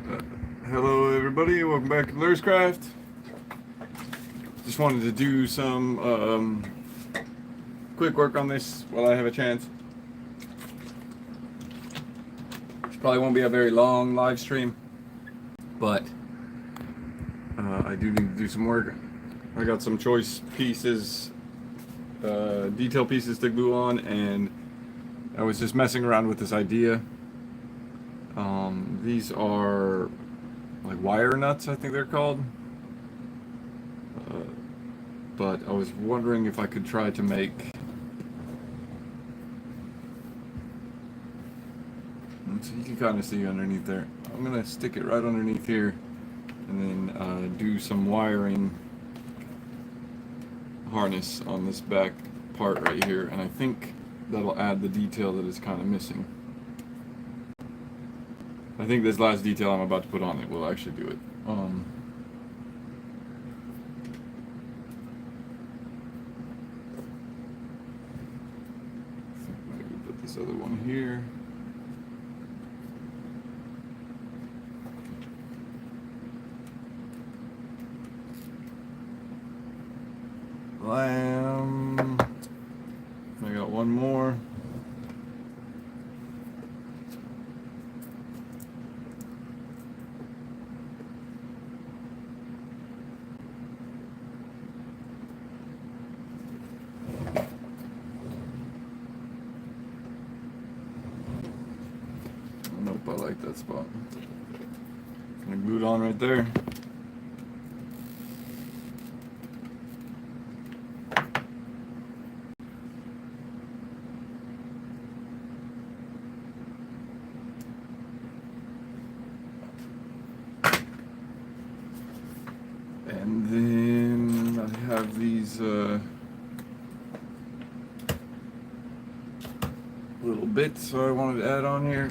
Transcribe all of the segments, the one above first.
Hello everybody, welcome back to Lurscraft. Just wanted to do some quick work on this while I have a chance. This probably won't be a very long live stream, but I do need to do some work. I got some choice pieces, detail pieces to glue on, and I was just messing around with this idea. These are like wire nuts, I think they're called. But I was wondering if I could try to make, so you can kind of see underneath there. I'm gonna stick it right underneath here and then do some wiring harness on this back part right here, and I think that'll add the detail that is kind of missing. I think this last detail I'm about to put on it will actually do it. Maybe put this other one here. I got one more. Nope, I like that spot. Gonna glue it on right there. And then I have these little bits I wanted to add on here.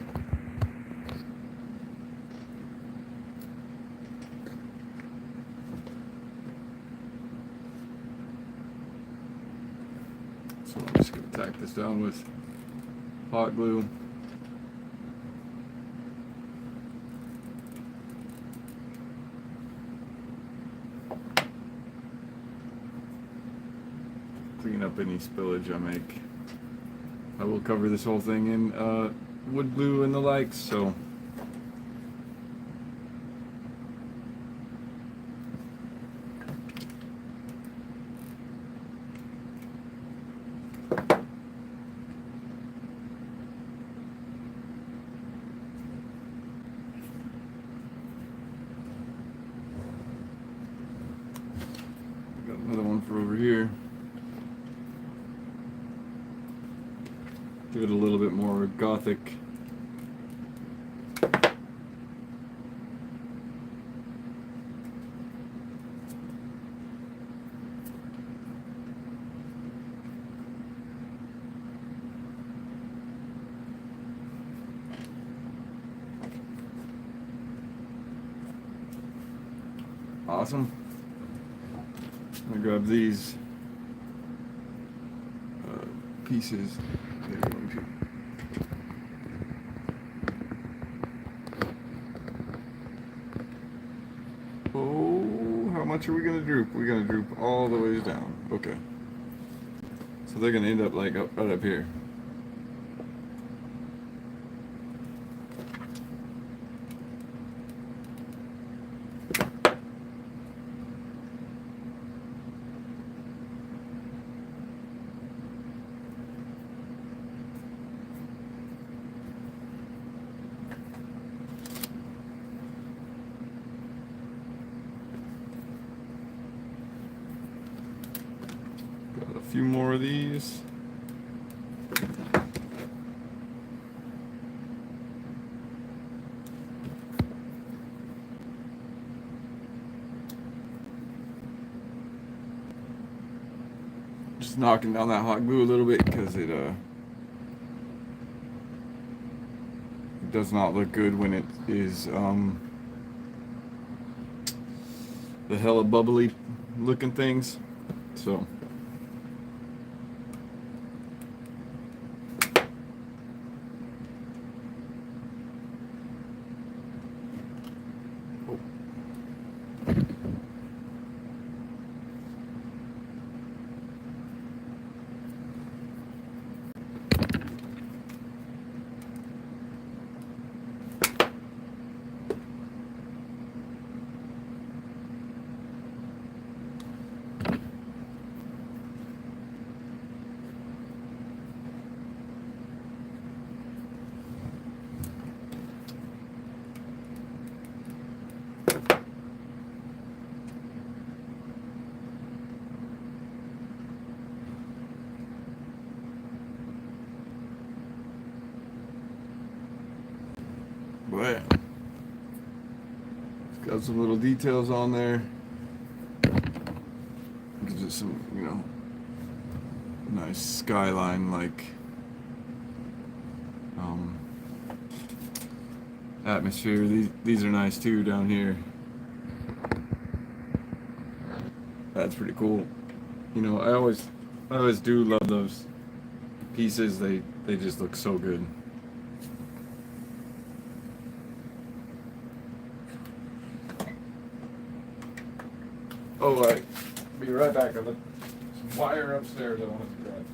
So I'm just going to tack this down with hot glue. Clean up any spillage I make. I will cover this whole thing in wood glue and the likes, so got another one for over here. Give it a little bit more gothic. Awesome. I'm gonna grab these pieces. They're going to. Oh, how much are we gonna droop? We're gonna droop all the ways down. Okay. So they're gonna end up like right up here. Got a few more of these. Just knocking down that hot glue a little bit because it does not look good when it is the hella bubbly looking things. So But it's got some little details on there. Gives it some, you know, nice skyline like atmosphere. These are nice too down here. That's pretty cool. You know, I always do love those pieces. They just look so good. Oh, right. Be right back. I've got some wire upstairs I wanted to grab.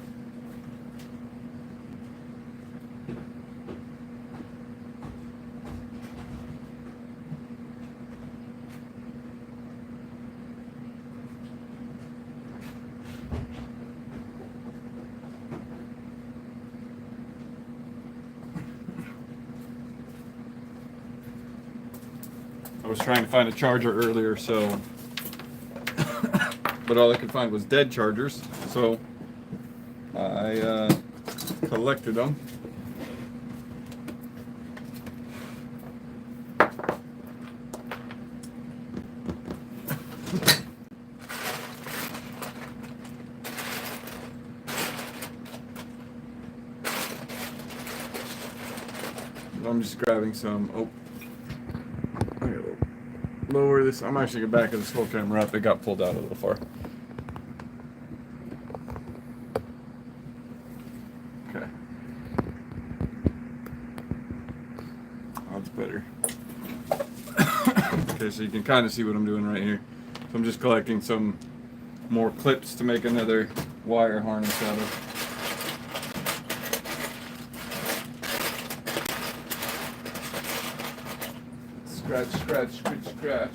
I was trying to find a charger earlier, so but all I could find was dead chargers, so I collected them. I'm just grabbing some. Oh, I gotta lower this. I'm actually going to back of this whole camera up. It got pulled out a little far. Okay. That's better. Okay, so you can kind of see what I'm doing right here. So I'm just collecting some more clips to make another wire harness out of. Scratch, scratch, scratch, scratch.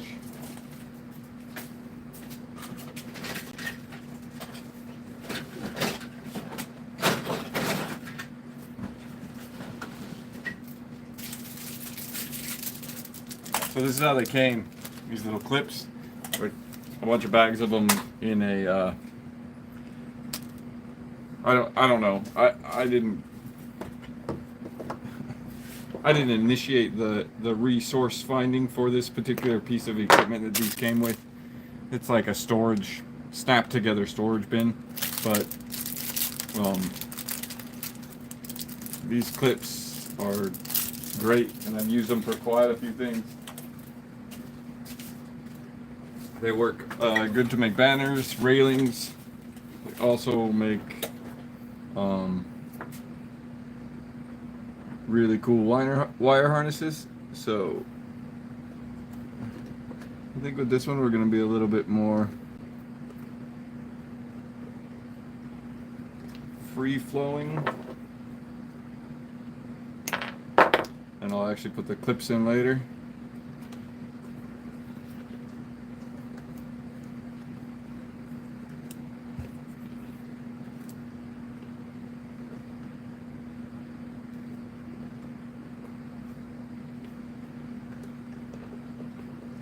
So this is how they came. These little clips, with a bunch of bags of them in a. I don't know. I didn't initiate the resource finding for this particular piece of equipment that these came with. It's like a storage, snap together storage bin, but these clips are great, and I've used them for quite a few things. They work good to make banners, railings. They also make really cool wire harnesses. So I think with this one we're going to be a little bit more free flowing, and I'll actually put the clips in later.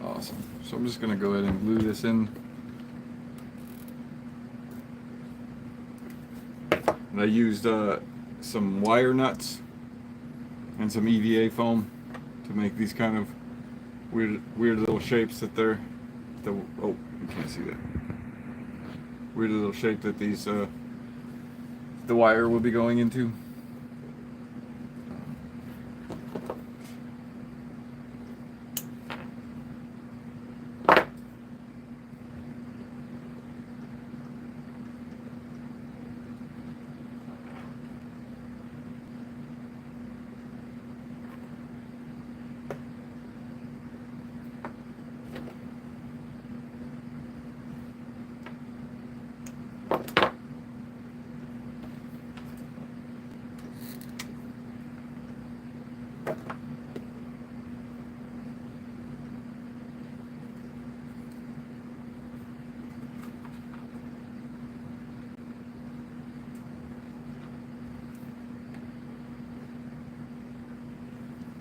Awesome. So I'm just going to go ahead and glue this in. And I used some wire nuts and some EVA foam to make these kind of weird little shapes that oh, you can't see that. Weird little shape that these the wire will be going into.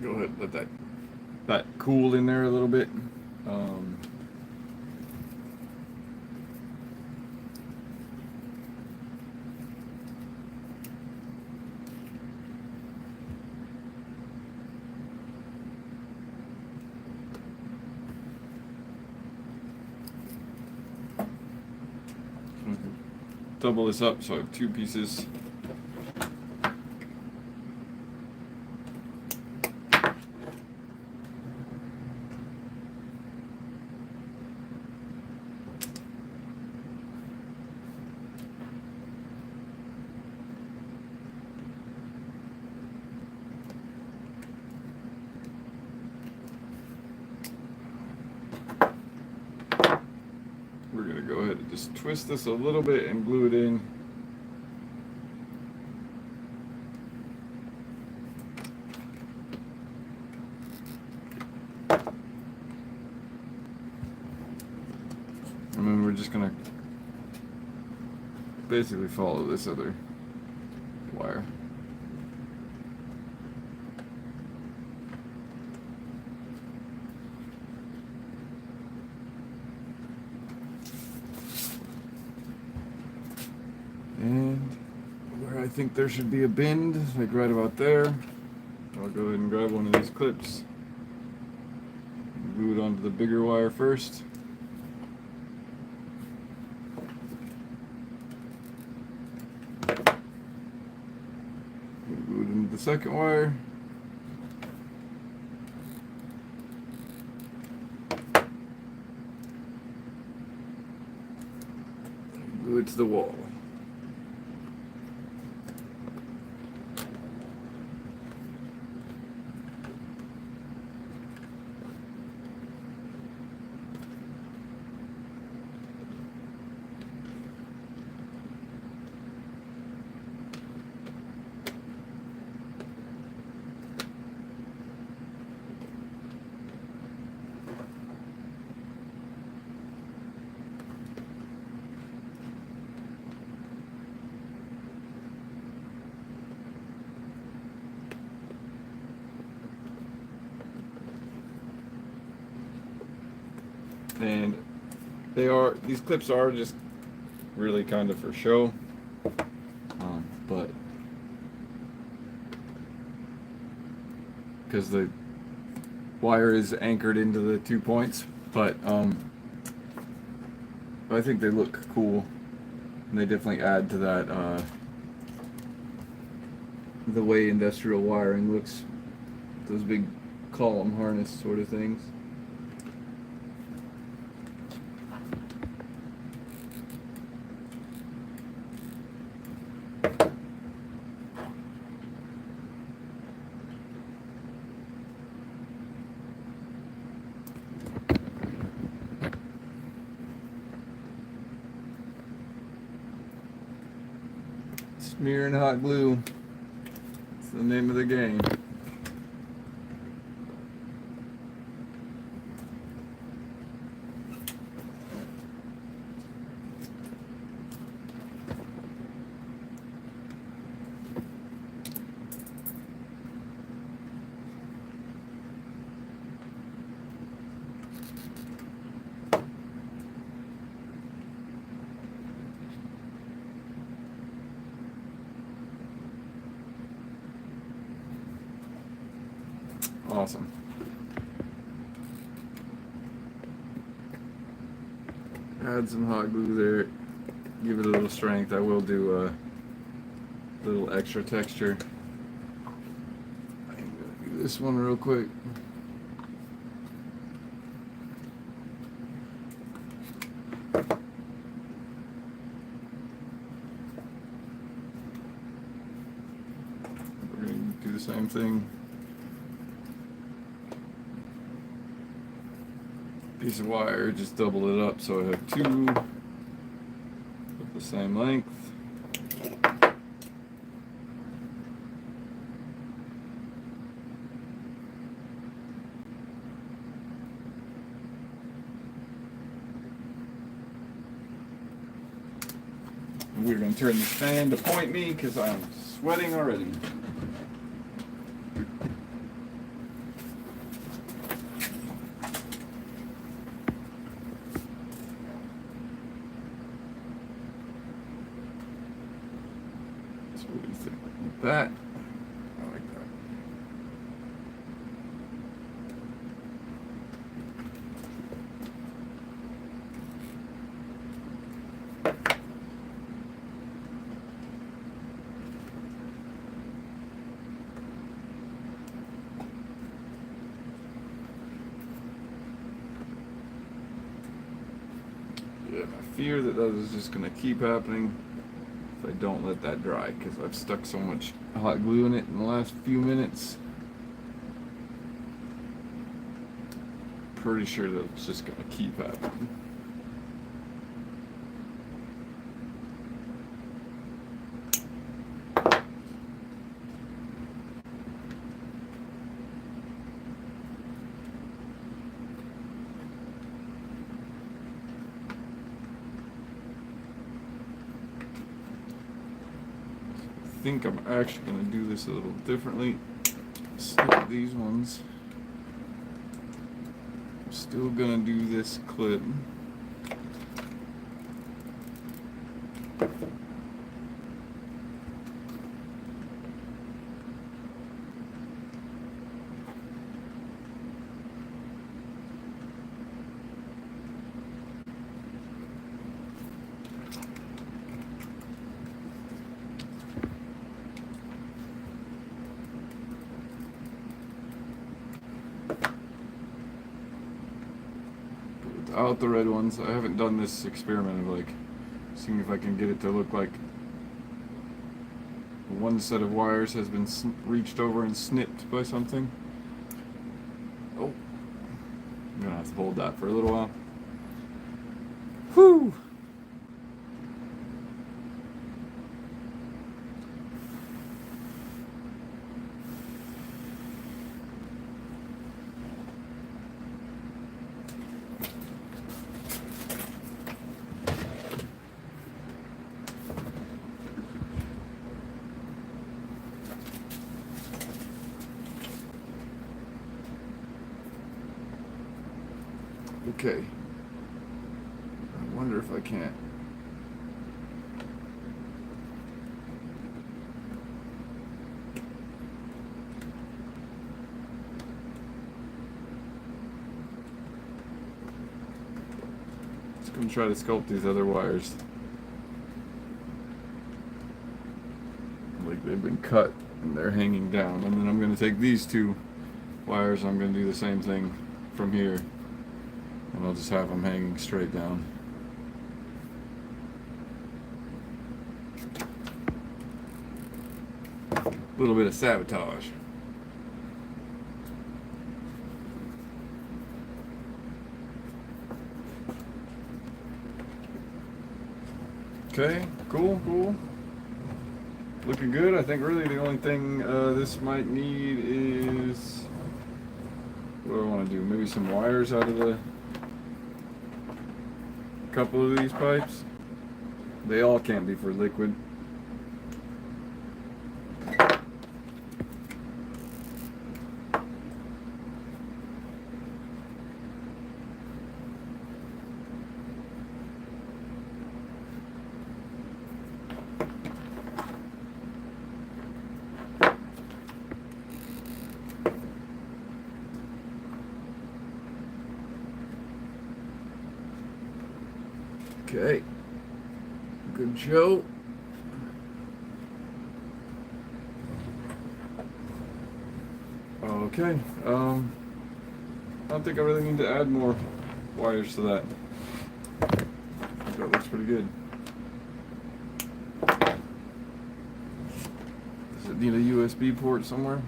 Go ahead and let that cool in there a little bit. double this up so I have two pieces. We're going to go ahead and just twist this a little bit and glue it in. And then we're just going to basically follow this other wire. And where I think there should be a bend, like right about there, I'll go ahead and grab one of these clips, glue it onto the bigger wire first. Glue it into the second wire. Glue it to the wall. And these clips are just really kind of for show, but because the wire is anchored into the 2 points, but I think they look cool, and they definitely add to that the way industrial wiring looks, those big column harness sort of things. Smearing hot glue. It's the name of the game. Awesome. Add some hot glue there. Give it a little strength. I will do a little extra texture. I'm gonna do this one real quick. We're gonna do the same thing. Piece of wire, just double it up so I have two of the same length. We're going to turn this fan to point me because I'm sweating already. What do you think? Like that? I like that. and I fear that that is just going to keep happening if I don't let that dry, because I've stuck so much hot glue in it in the last few minutes. Pretty sure that it's just going to keep happening. I think I'm actually going to do this a little differently. Snip these ones. I'm still going to do this clip. Out the red ones. I haven't done this experiment of like seeing if I can get it to look like one set of wires has been reached over and snipped by something. Oh, I'm gonna have to hold that for a little while. Whew. Okay. I wonder if I can't. Just gonna try to sculpt these other wires. Like they've been cut and they're hanging down. And then I'm gonna take these two wires and I'm gonna do the same thing from here. And I'll just have them hanging straight down. A little bit of sabotage. Okay, cool. Looking good. I think really the only thing this might need is, what do I want to do? Maybe some wires out of the couple of these pipes. They all can't be for liquid. Okay, good show. Okay, I don't think I really need to add more wires to that. I think that looks pretty good. Does it need a USB port somewhere?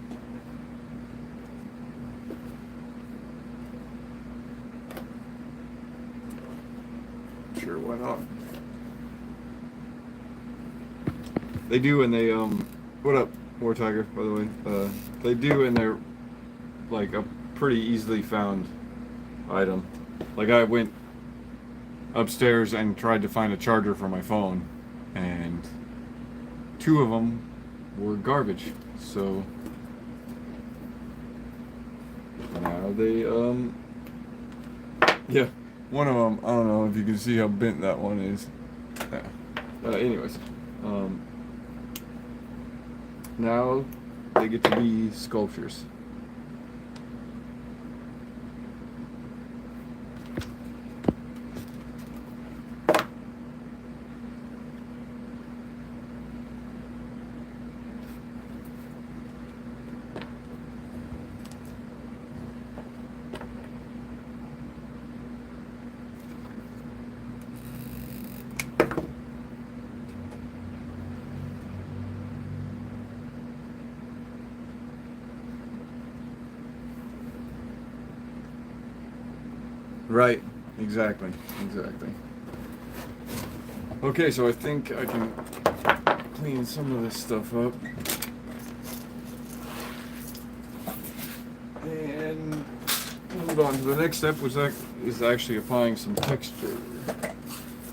Sure, why not? They do, and they what up, War Tiger, by the way. They do, and they're like a pretty easily found item. Like I went upstairs and tried to find a charger for my phone, and two of them were garbage. So now they yeah. One of them, I don't know if you can see how bent that one is. Anyways, now they get to be sculptures. Right. Exactly. Exactly. Okay, so I think I can clean some of this stuff up. And move on to the next step, which is actually applying some texture.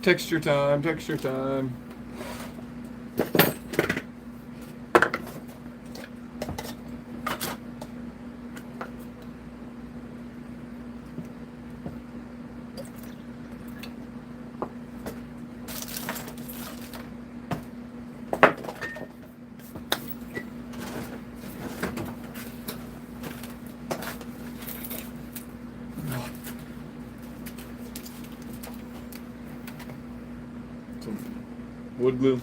Texture time, texture time. Some wood glue.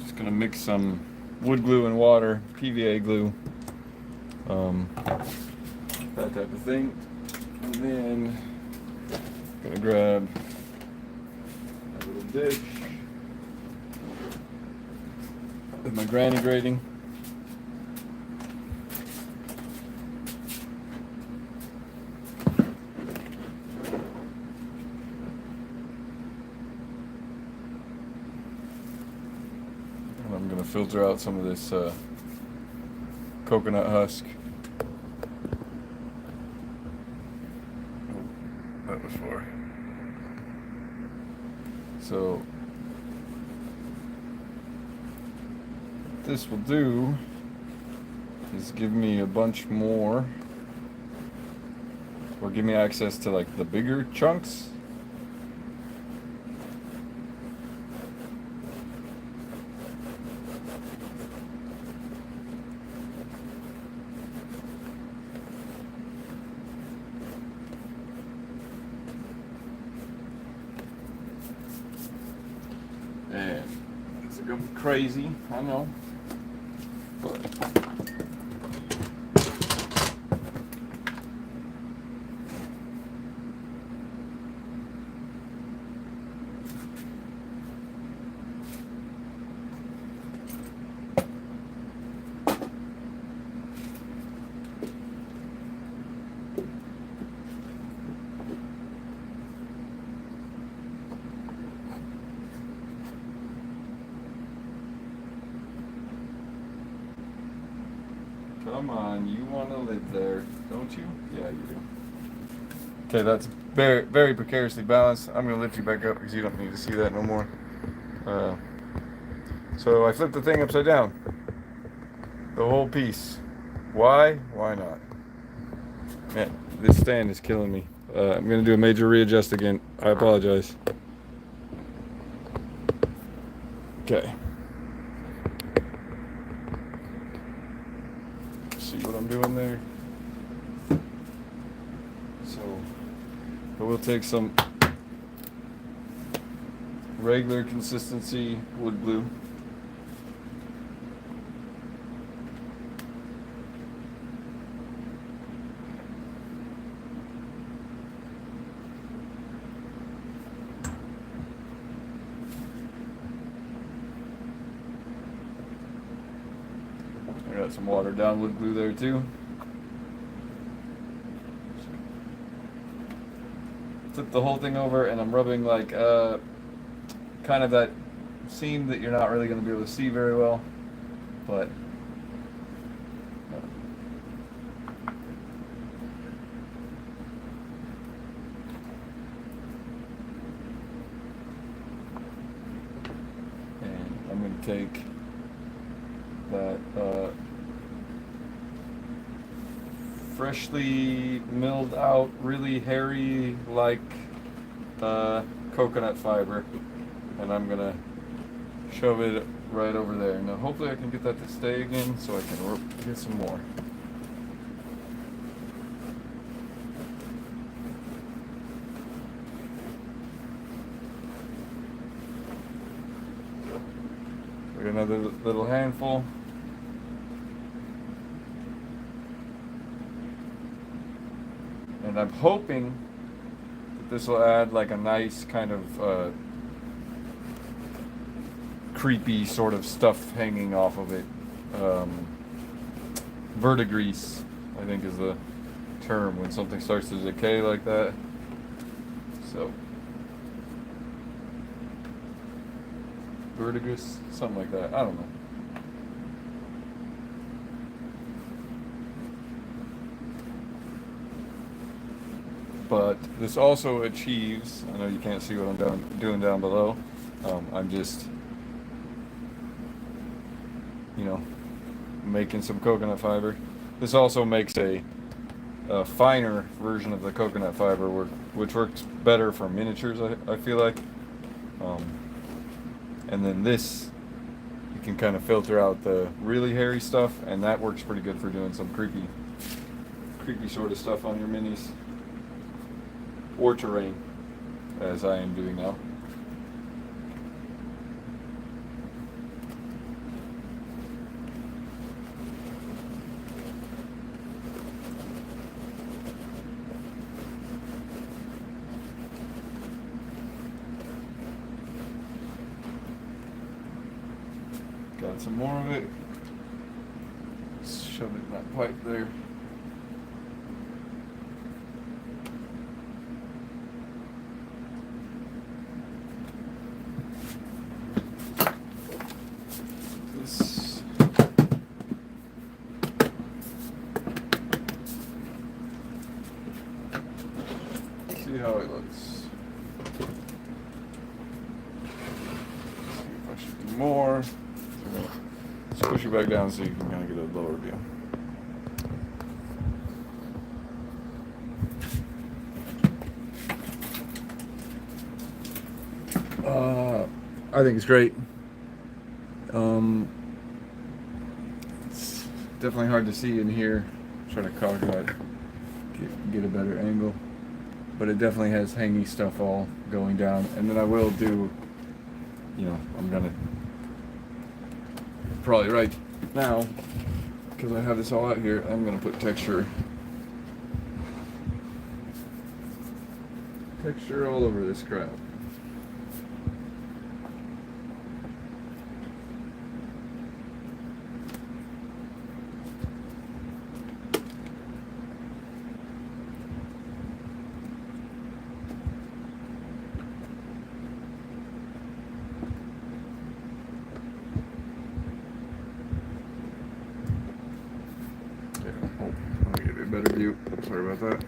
Just gonna mix some wood glue and water, PVA glue, that type of thing. And then gonna grab a little dish with my granny grating. And I'm gonna filter out some of this coconut husk. Oh, that was for. So what this will do is give me a bunch more, or give me access to like the bigger chunks. And it's gonna be crazy, I know, but come on, you want to live there, don't you? Yeah, you do. Okay, that's very, very precariously balanced. I'm going to lift you back up because you don't need to see that no more. So I flipped the thing upside down. The whole piece. Why? Why not? Man, this stand is killing me. I'm going to do a major readjust again. I apologize. Okay. See what I'm doing there? So, we'll take some regular consistency wood glue. I got some watered down wood glue there too. Flip the whole thing over and I'm rubbing like kind of that seam that you're not really going to be able to see very well, but and I'm going to take that freshly milled out, really hairy like coconut fiber, and I'm gonna shove it right over there. Now hopefully I can get that to stay again so I can get some more. Get another little handful. And I'm hoping that this will add like a nice kind of creepy sort of stuff hanging off of it. Verdigris, I think, is the term when something starts to decay like that. So, verdigris, something like that. I don't know. But this also achieves, I know you can't see what I'm doing down below. I'm just, making some coconut fiber. This also makes a finer version of the coconut fiber, which works better for miniatures, I feel like. And then this, you can kind of filter out the really hairy stuff, and that works pretty good for doing some creepy sort of stuff on your minis. Or terrain, as I am doing now. Got some more of it. Shove it in that pipe there. See how it looks. See if I should do more. Let's push it back down so you can kind of get a lower view. I think it's great. It's definitely hard to see in here. Try to cock it, get a better angle. But it definitely has hangy stuff all going down. And then I will do, I'm gonna probably right now, because I have this all out here, I'm gonna put texture all over this crap. Better view. Sorry about that.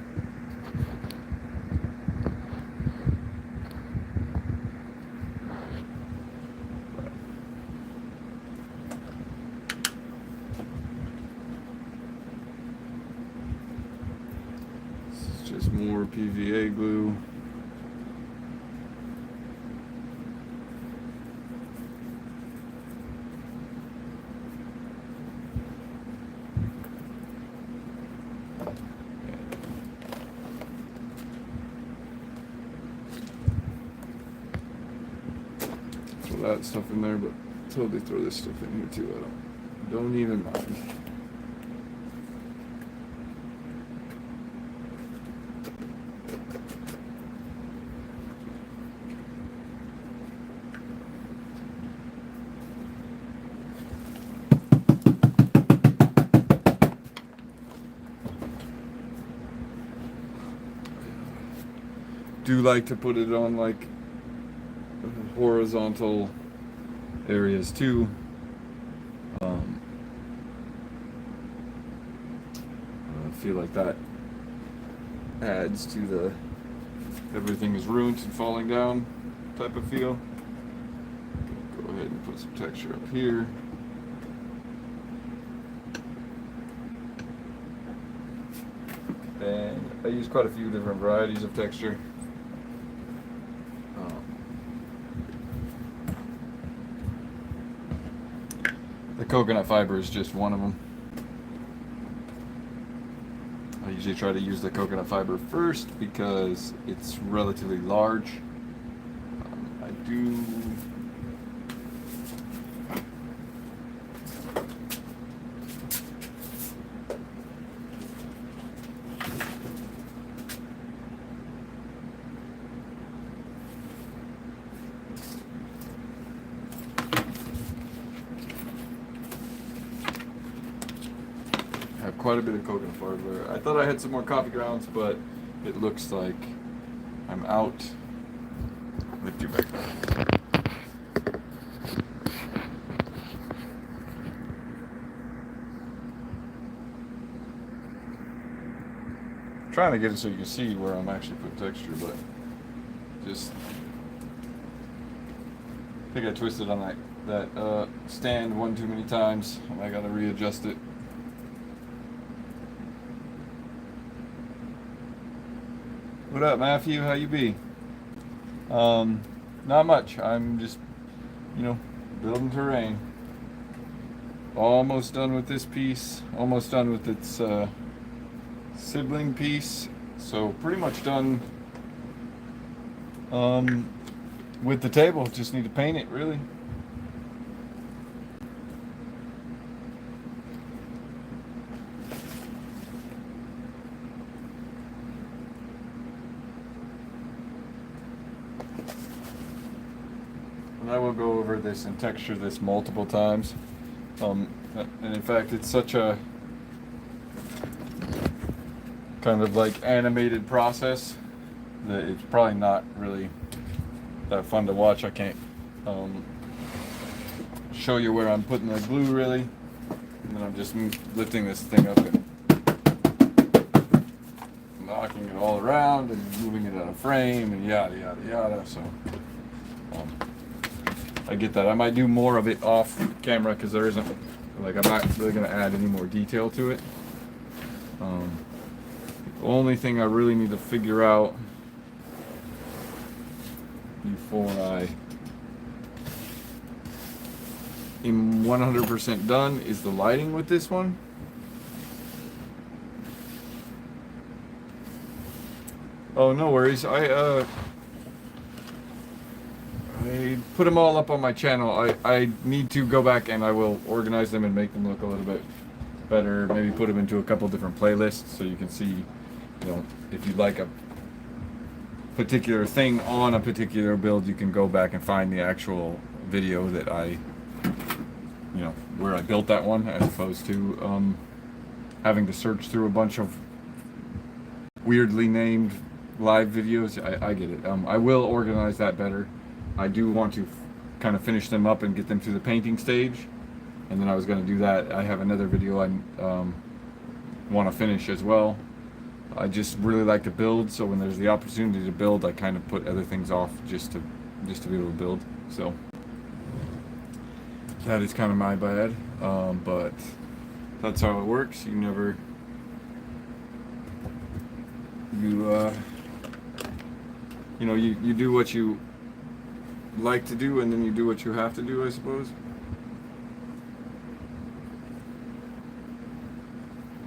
This is just more PVA glue. That stuff in there, but totally throw this stuff in here too. I don't even mind. Do like to put it on like horizontal areas too. I feel like that adds to the everything is ruined and falling down type of feel. Go ahead and put some texture up here. And I use quite a few different varieties of texture. The coconut fiber is just one of them. I usually try to use the coconut fiber first because it's relatively large. I do quite a bit of coconut fiber. I thought I had some more coffee grounds, but it looks like I'm out. Lift you back up. Trying to get it so you can see where I'm actually putting texture, but just I think I twisted on that stand one too many times, and I gotta readjust it. What up, Matthew? How you be? Not much. I'm just, building terrain. Almost done with this piece. Almost done with its sibling piece. So pretty much done with the table. Just need to paint it, really. And I will go over this and texture this multiple times. And in fact, it's such a kind of like animated process that it's probably not really that fun to watch. I can't show you where I'm putting the glue really. And then I'm just lifting this thing up and knocking it all around and moving it out of frame and yada yada yada. So I get that. I might do more of it off camera because there isn't, like, I'm not really going to add any more detail to it. The only thing I really need to figure out before I am 100% done is the lighting with this one. Oh, no worries. I put them all up on my channel. I need to go back and I will organize them and make them look a little bit better. Maybe put them into a couple different playlists so you can see, if you like a particular thing on a particular build, you can go back and find the actual video that where I built that one, as opposed to having to search through a bunch of weirdly named live videos. I get it. I will organize that better. I do want to kind of finish them up and get them to the painting stage, and then I was going to do that. I have another video I want to finish as well. I just really like to build, so when there's the opportunity to build, I kind of put other things off just to be able to build. So that is kind of my bad, but that's how it works. You do what you like to do, and then you do what you have to do, I suppose.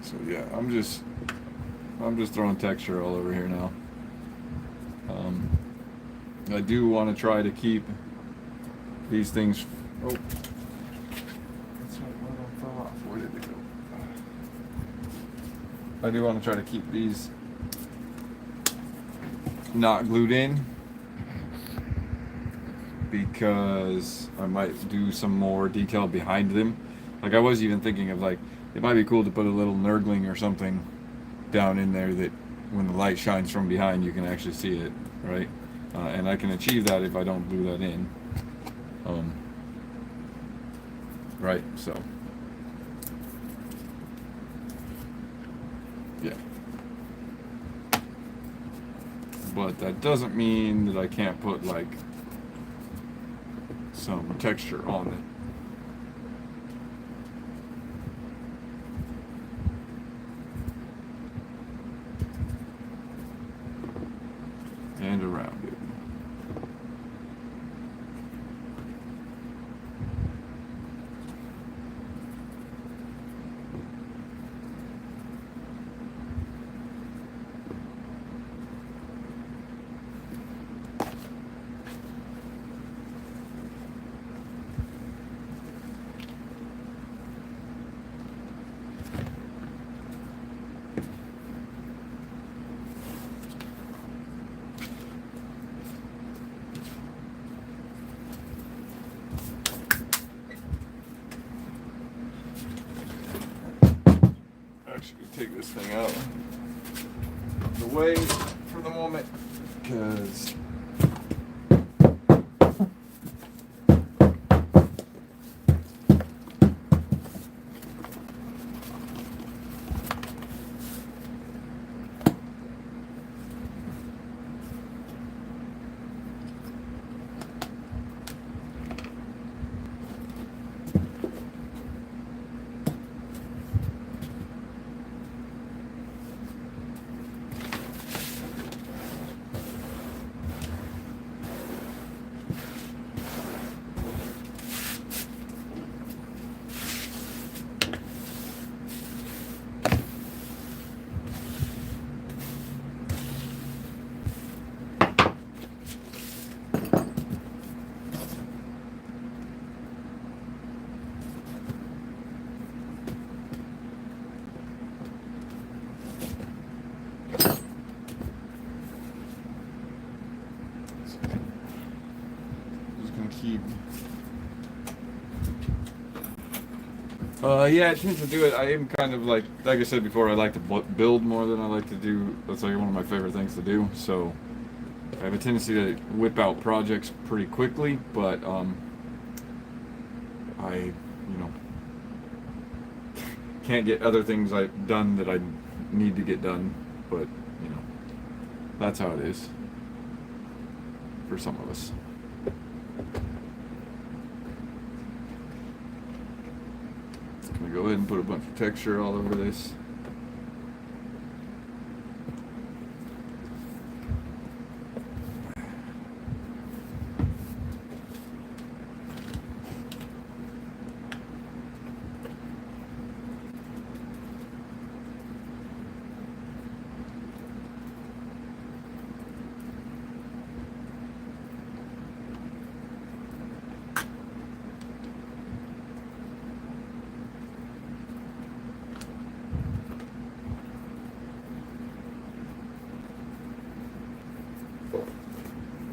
So yeah, I'm just throwing texture all over here now. I do want to try to keep these things. Oh, that's right, one of them fell off. Where did it go? I do want to try to keep these not glued in, because I might do some more detail behind them. Like, I was even thinking of, like, it might be cool to put a little nurgling or something down in there that when the light shines from behind you can actually see it, right? And I can achieve that if I don't glue that in. Right, so yeah. But that doesn't mean that I can't put, like, some texture on it. And around it. this thing out of the way for the moment, because keep. Yeah, it tends to do it. I am kind of like I said before, I like to build more than I like to do. That's like one of my favorite things to do. So I have a tendency to whip out projects pretty quickly, but I, can't get other things done that I need to get done. But that's how it is for some of us. I'm gonna go ahead and put a bunch of texture all over this.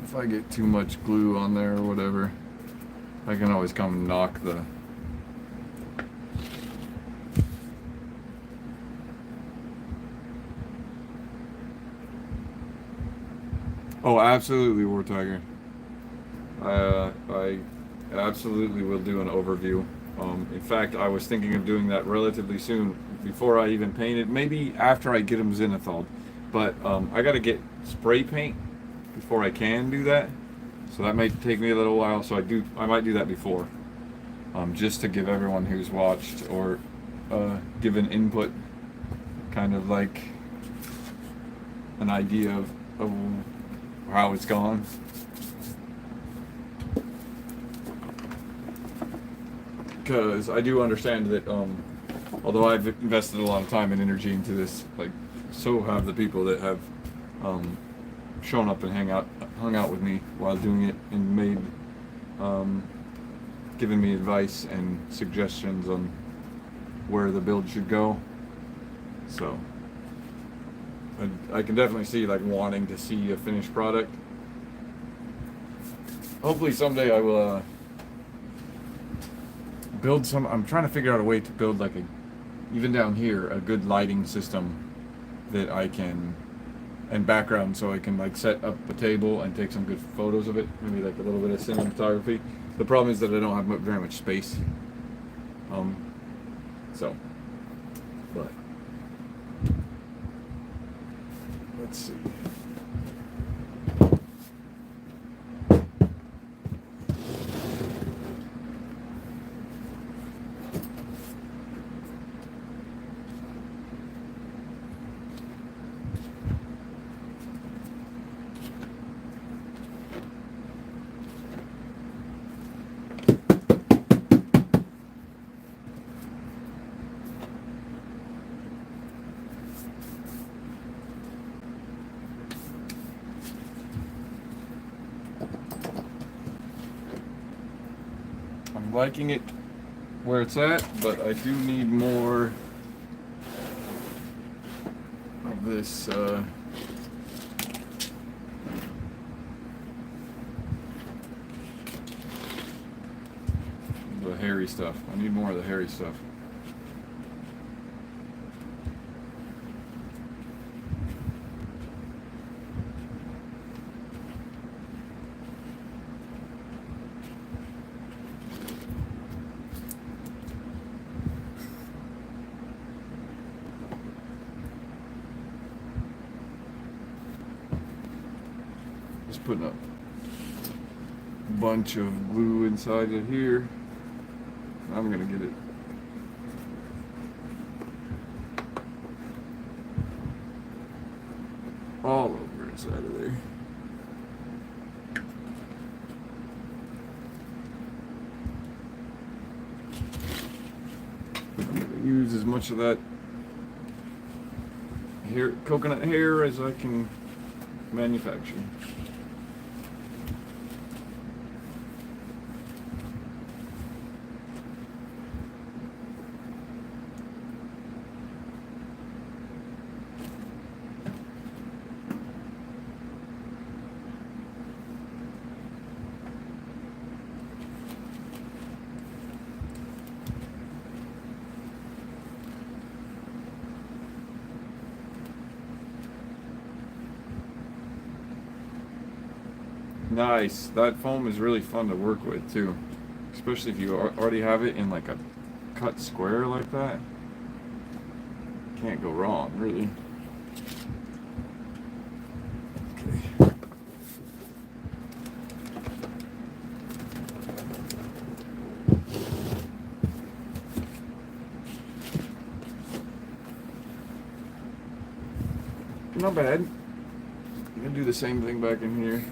If I get too much glue on there or whatever, I can always come and knock the Oh, absolutely, War Tiger. I absolutely will do an overview. In fact, I was thinking of doing that relatively soon, before I even painted, maybe after I get them zenithal. But I got to get spray paint before I can do that, so that may take me a little while. So I might do that before, just to give everyone who's watched or give an input, kind of like an idea of how it's gone. Because I do understand that although I've invested a lot of time and energy into this, like, so have the people that have shown up and hung out with me while doing it, and made given me advice and suggestions on where the build should go. So I can definitely see, like, wanting to see a finished product. Hopefully someday I will build some. I'm trying to figure out a way to build, like, even down here, a good lighting system that I can, and background, so I can, like, set up a table and take some good photos of it. Maybe like a little bit of cinematography. The problem is that I don't have very much space. But let's see. I'm liking it where it's at, but I do need more of this the hairy stuff. I need more of the hairy stuff. putting a bunch of glue inside of here. I'm gonna get it all over inside of there. I'm gonna use as much of that hair, coconut hair, as I can manufacture. Nice. That foam is really fun to work with too, especially if you already have it in like a cut square like that. Can't go wrong, really. Okay. Not bad. I'm gonna do the same thing back in here.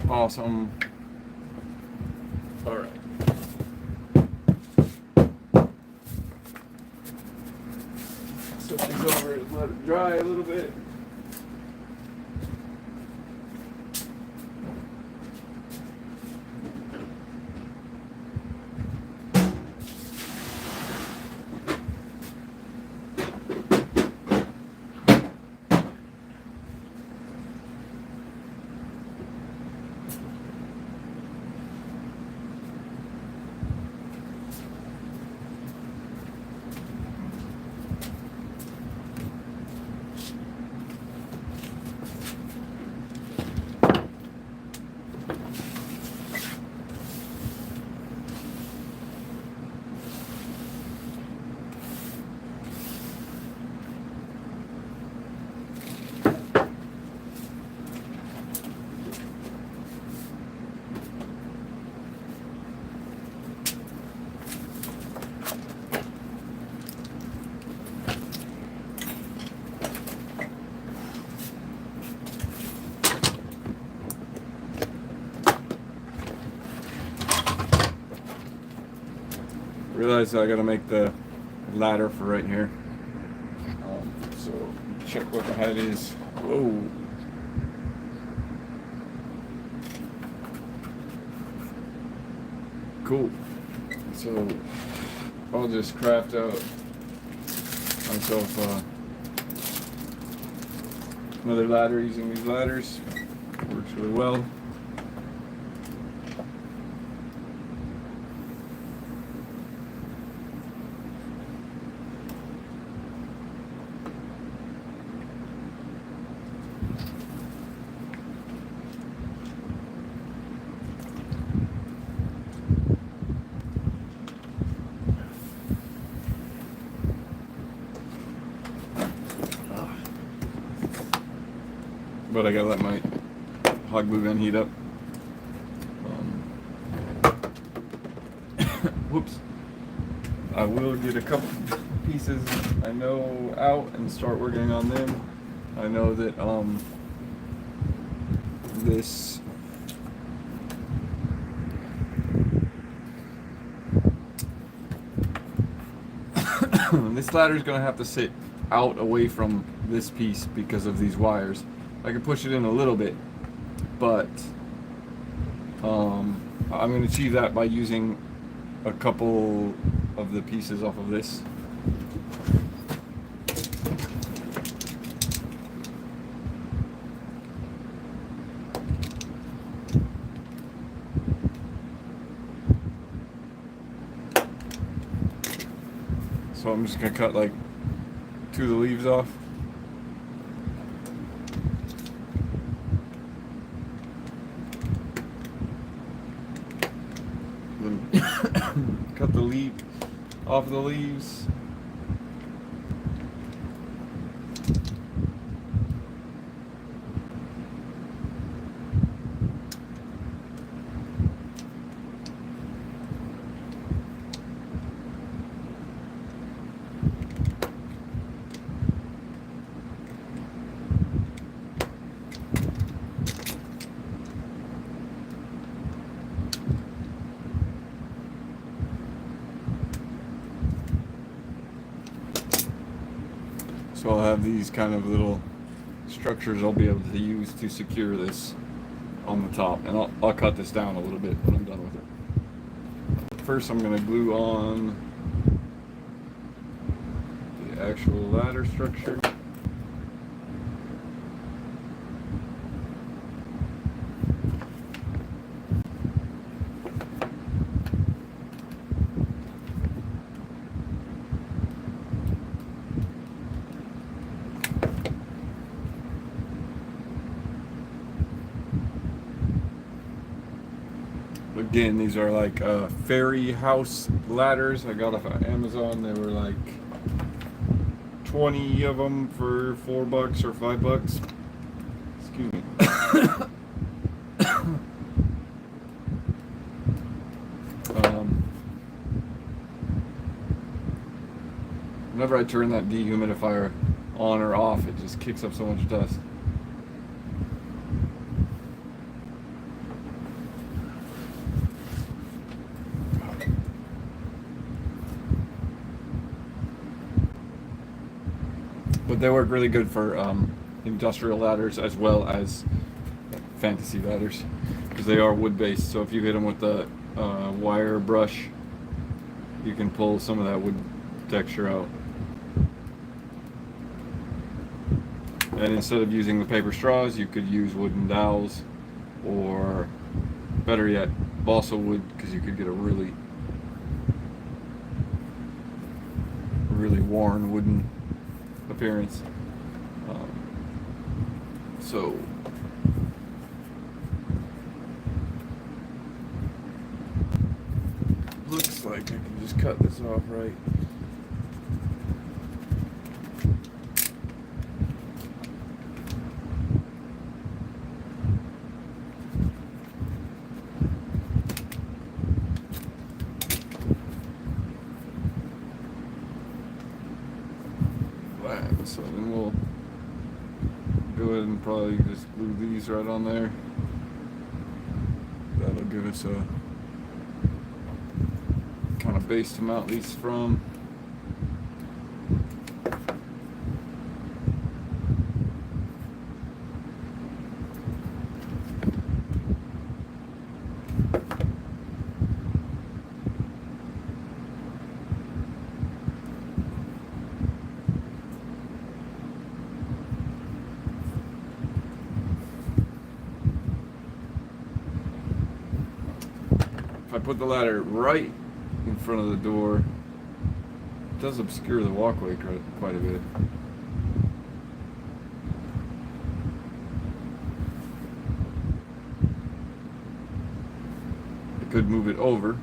Awesome. All right. Set these over and let it dry a little bit. Realize I gotta make the ladder for right here. So check what the height is. Whoa. Cool. So I'll just craft out myself another ladder using these ladders. Works really well. But I gotta let my hot glue gun heat up. whoops. I will get a couple pieces I know out and start working on them. I know that this this ladder is going to have to sit out away from this piece because of these wires. I can push it in a little bit, but I'm going to achieve that by using a couple of the pieces off of this. So I'm just going to cut like 2 of the leaves off. Then cut the leaf off the leaves. So I'll have these kind of little structures I'll be able to use to secure this on the top, and I'll cut this down a little bit when I'm done with it. First I'm going to glue on the actual ladder structure. Again, these are like fairy house ladders I got off of Amazon. They were like 20 of them for $4 or $5. Excuse me. Whenever I turn that dehumidifier on or off, it just kicks up so much dust. But they work really good for industrial ladders as well as fantasy ladders, because they are wood based. So if you hit them with the wire brush, you can pull some of that wood texture out. And instead of using the paper straws, you could use wooden dowels, or better yet, balsa wood, because you could get a really worn wooden appearance. So looks like I can just cut this off right. So then we'll go ahead and probably just glue these right on there. That'll give us a kind of base to mount these from. I put the ladder right in front of the door. It does obscure the walkway quite a bit. I could move it over.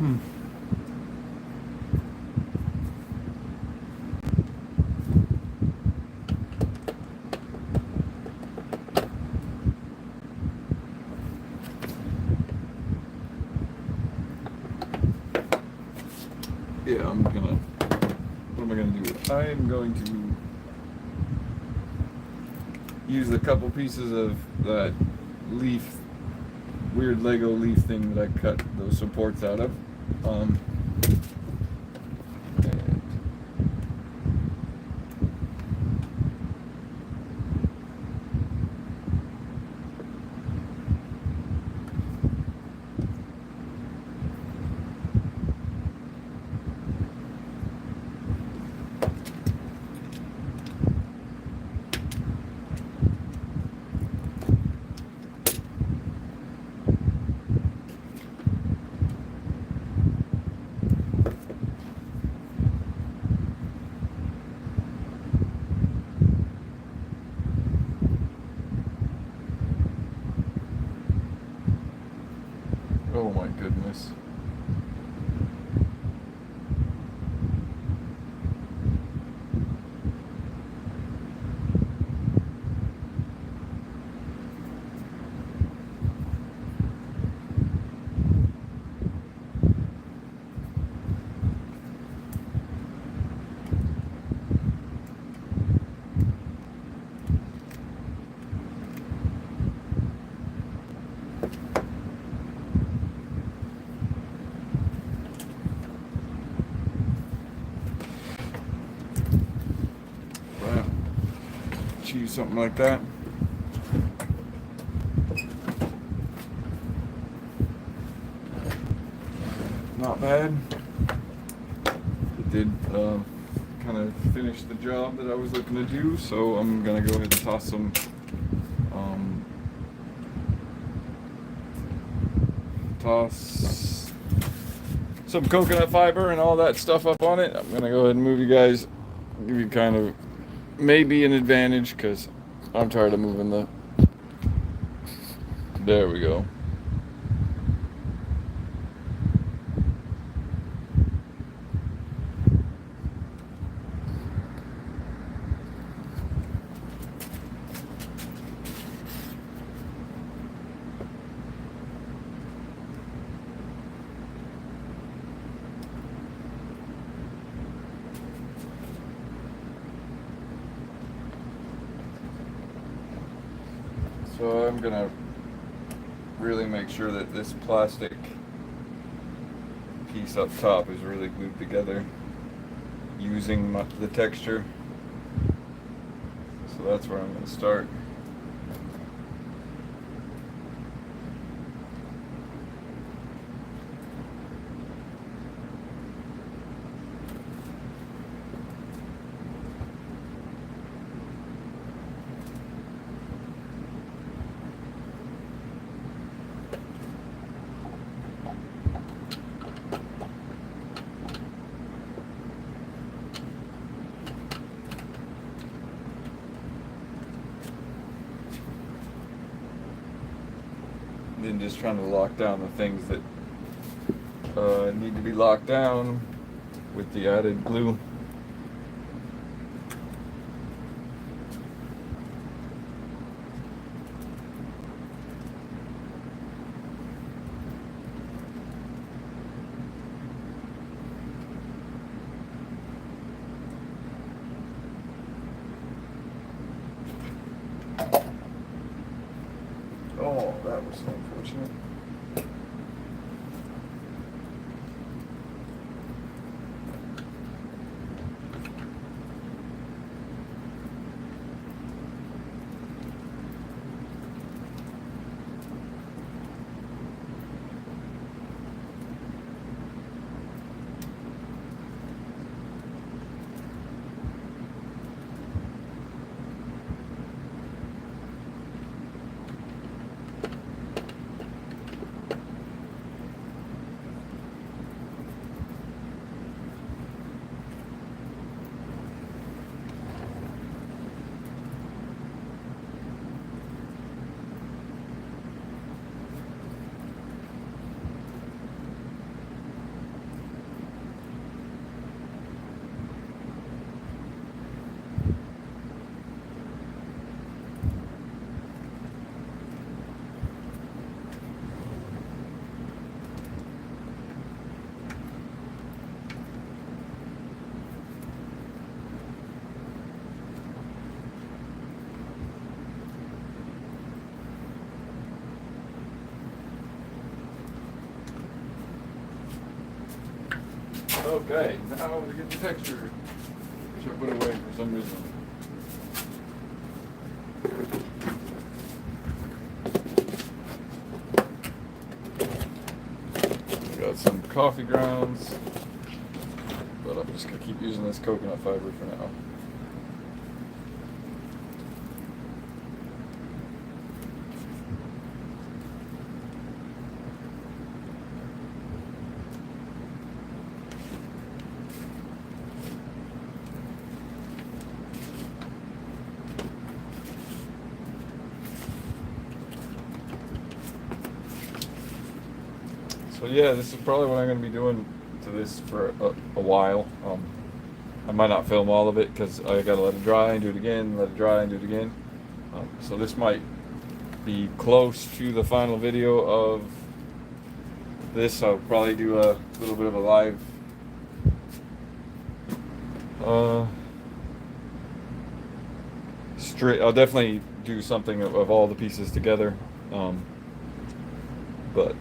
Yeah, what am I gonna do? I am going to use a couple pieces of that leaf, weird Lego leaf thing that I cut those supports out of. And oh my goodness. Wow. Choose something like that. Not bad. It did kind of finish the job that I was looking to do, so I'm gonna go ahead and toss some coconut fiber and all that stuff up on it. I'm gonna go ahead and move you guys, give you kind of maybe an advantage because I'm tired of moving the. There we go. So I'm gonna really make sure that this plastic piece up top is really glued together using the texture. So that's where I'm gonna start. Then just trying to lock down the things that need to be locked down with the added glue. Oh, that was unfortunate. Okay, now to get the texture, which I put away for some reason. Got some coffee grounds, but I'm just gonna keep using this coconut fiber for now. So yeah, this is probably what I'm going to be doing to this for a while. I might not film all of it because I got to let it dry and do it again, let it dry and do it again. So this might be close to the final video of this. I'll probably do a little bit of a live I'll definitely do something of all the pieces together. But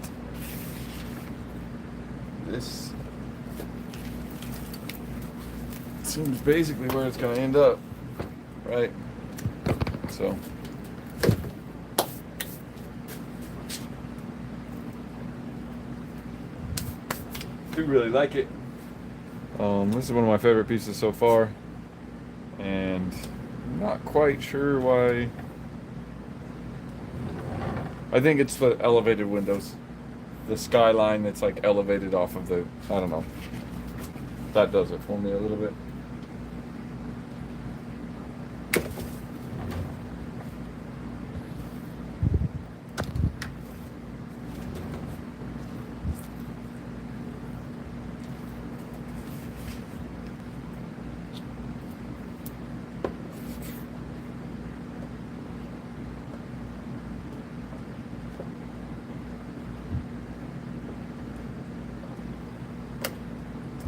this seems basically where it's going to end up, right? So do really like it. This is one of my favorite pieces so far, and I'm not quite sure why. I think it's the elevated windows, the skyline that's like elevated off of the, I don't know. That does it for me a little bit.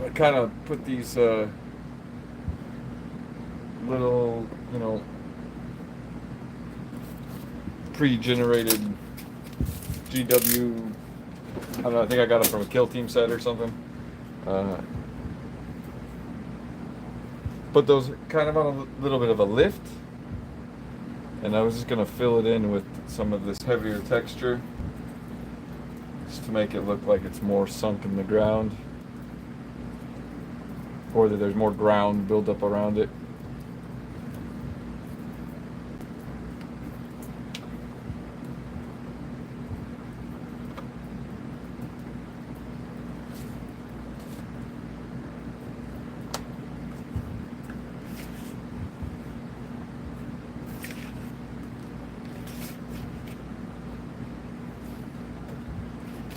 I kind of put these little, you know, pre-generated GW, I don't know, I think I got it from a Kill Team set or something. Put those kind of on a little bit of a lift, and I was just going to fill it in with some of this heavier texture just to make it look like it's more sunk in the ground, or that there's more ground built up around it.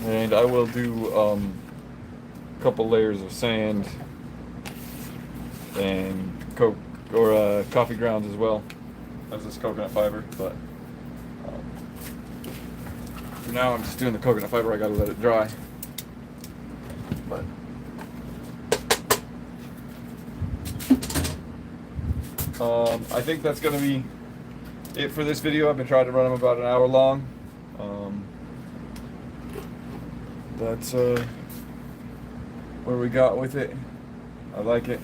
And I will do a couple layers of sand and coffee grounds as well as this coconut fiber, but for now I'm just doing the coconut fiber. I gotta let it dry. But I think that's gonna be it for this video. I've been trying to run them about an hour long. That's where we got with it. I like it.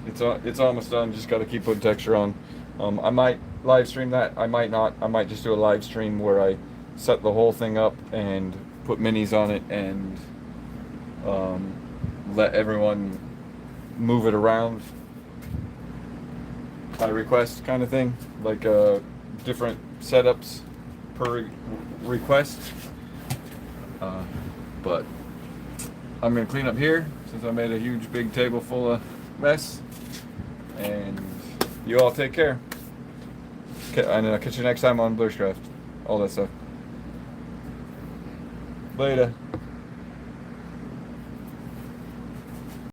It's almost done. Just got to keep putting texture on. I might live stream that. I might not. I might just do a live stream where I set the whole thing up and put minis on it and let everyone move it around by request, kind of thing, like different setups per request. But I'm gonna clean up here since I made a huge big table full of mess, and you all take care. Okay, and I'll catch you next time on Bushcraft, all that stuff. Later.